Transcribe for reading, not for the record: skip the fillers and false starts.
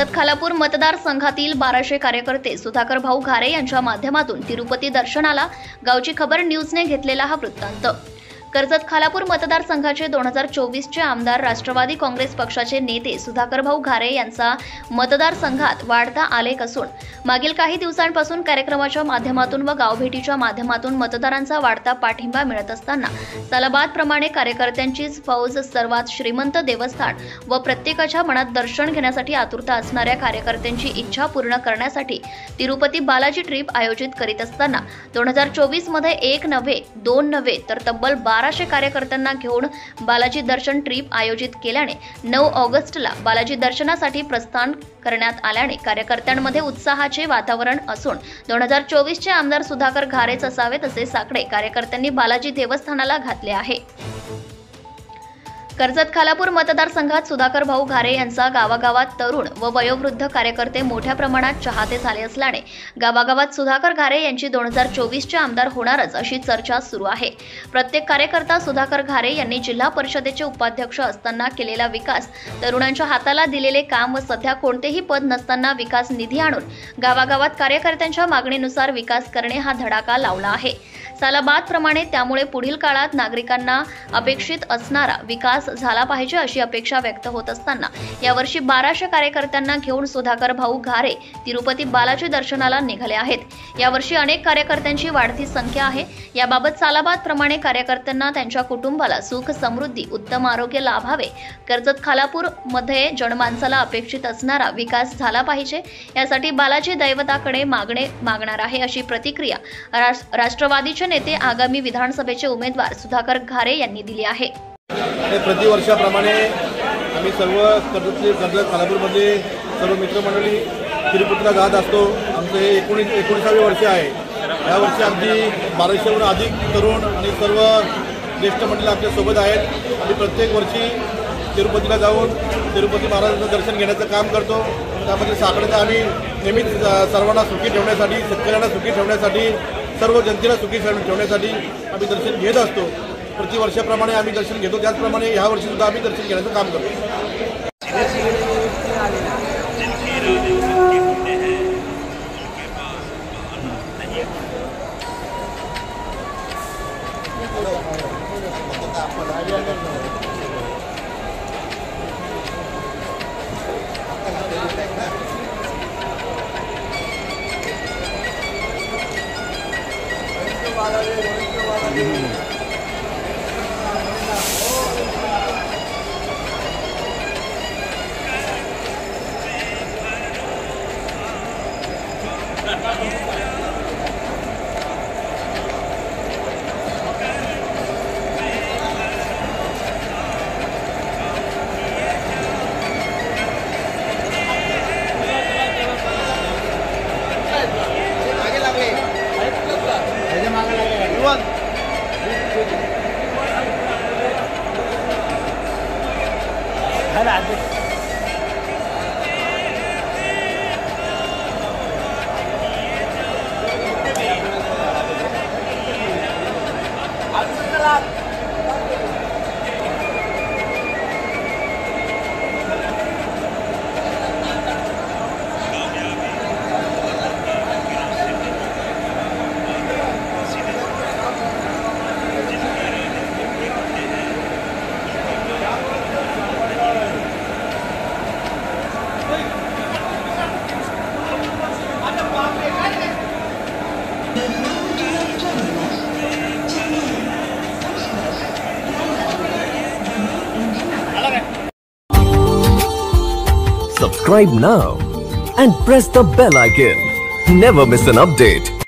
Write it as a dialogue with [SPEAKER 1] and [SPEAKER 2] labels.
[SPEAKER 1] कर्जत खालापूर मतदारसंघातील 1200 कार्यकर्ते सुधाकर भाऊ घारे यांच्या माध्यमातून तिरुपती दर्शनाला गावची खबर न्यूजने घेतलेला हा वृत्तांत। कर्जत खालापूर मतदारसंघाचे 2024चे आमदार राष्ट्रवादी काँग्रेस पक्षाचे नेते सुधाकर भाऊ घारे यांचा मतदारसंघात वाढता आलेख असून मागील काही दिवसांपासून कार्यक्रमाच्या माध्यमातून व गावभेटीच्या माध्यमातून मतदारांचा वाढता पाठिंबा मिळत असताना सालाबादप्रमाणे कार्यकर्त्यांचीच फौज सर्वात श्रीमंत देवस्थान व प्रत्येकाच्या मनात दर्शन घेण्यासाठी आतुरता असणाऱ्या कार्यकर्त्यांची इच्छा पूर्ण करण्यासाठी तिरुपती बालाजी ट्रिप आयोजित करीत असताना 2024 मध्ये एक नव्हे दोन नव्हे तर तब्बल 1200 कार्यकर्त्यांना घेऊन बालाजी दर्शन ट्रिप आयोजित केल्याने 9 ऑगस्टला बालाजी दर्शनासाठी प्रस्थान करण्यात आल्याने कार्यकर्त्यांमध्ये उत्साहाचे वातावरण असून 2024चे आमदार सुधाकर घारेच असावेत असे साकडे कार्यकर्त्यांनी बालाजी देवस्थानाला घातले आहे। कर्जत खालापूर मतदारसंघात सुधाकर भाऊ घारे यांचा गावागावात तरुण व वयोवृद्ध कार्यकर्ते मोठ्या प्रमाणात चाहते झाले असल्याने गावागावात सुधाकर घारे यांची 2024चे आमदार होणारच अशी चर्चा सुरू आहे। प्रत्येक कार्यकर्ता सुधाकर घारे यांनी जिल्हा परिषदेचे उपाध्यक्ष असताना केलेला विकास, तरुणांच्या हाताला दिलेले काम व सध्या कोणतेही पद नसताना विकास निधी आणून गावागावात कार्यकर्त्यांच्या मागणीनुसार विकास करणे हा धडाका लावला आहे। सालाबादप्रमाणे त्यामुळे पुढील काळात नागरिकांना अपेक्षित असणारा विकास झाला पाहिजे अशी अपेक्षा व्यक्त होत असताना यावर्षी 1200 कार्यकर्त्यांना घेऊन सुधाकर भाऊ घारे तिरुपती बालाजी दर्शनाला निघाले आहेत। यावर्षी अनेक कार्यकर्त्यांची वाढती संख्या आहे। याबाबत सालाबादप्रमाणे कार्यकर्त्यांना त्यांच्या कुटुंबाला सुख समृद्धी उत्तम आरोग्य लाभावे, कर्जत खालापूर मध्ये जनमानसाला अपेक्षित असणारा विकास झाला पाहिजे, यासाठी बालाजी दैवताकडे मागणार आहे अशी प्रतिक्रिया राष्ट्रवादीचे नेते आगामी विधानसभेचे उमेदवार सुधाकर घारे यांनी दिली आहे।
[SPEAKER 2] प्रतिवर्षाप्रमाणे आम्ही सर्व कर्जत खालापूरमध्ये सर्व मित्रमंडळी तिरुपतीला जात असतो। आमचे 19वे वर्ष आहे। या वर्षी आमची 1200हून अधिक तरुण आणि सर्व ज्येष्ठ मंडळी आमच्या सोबत आहेत। आम्ही प्रत्येक वर्षी तिरुपतीला जाऊन तिरुपती महाराजांचं दर्शन घेण्याचं काम करतो। त्यामध्ये साखळेचा आम्ही नेहमीच सर्वांना सुखी ठेवण्यासाठी, शेतकऱ्यांना सुखी ठेवण्यासाठी, सर्व जनतेला सुखी ठेवण्यासाठी आम्ही दर्शन घेत असतो। प्रतिवर्षाप्रमाणे आम्ही दर्शन घेतो, त्याचप्रमाणे ह्या वर्षी सुद्धा आम्ही दर्शन घेण्याचं काम करतो।
[SPEAKER 3] Subscribe now and press the bell icon. Never miss an update.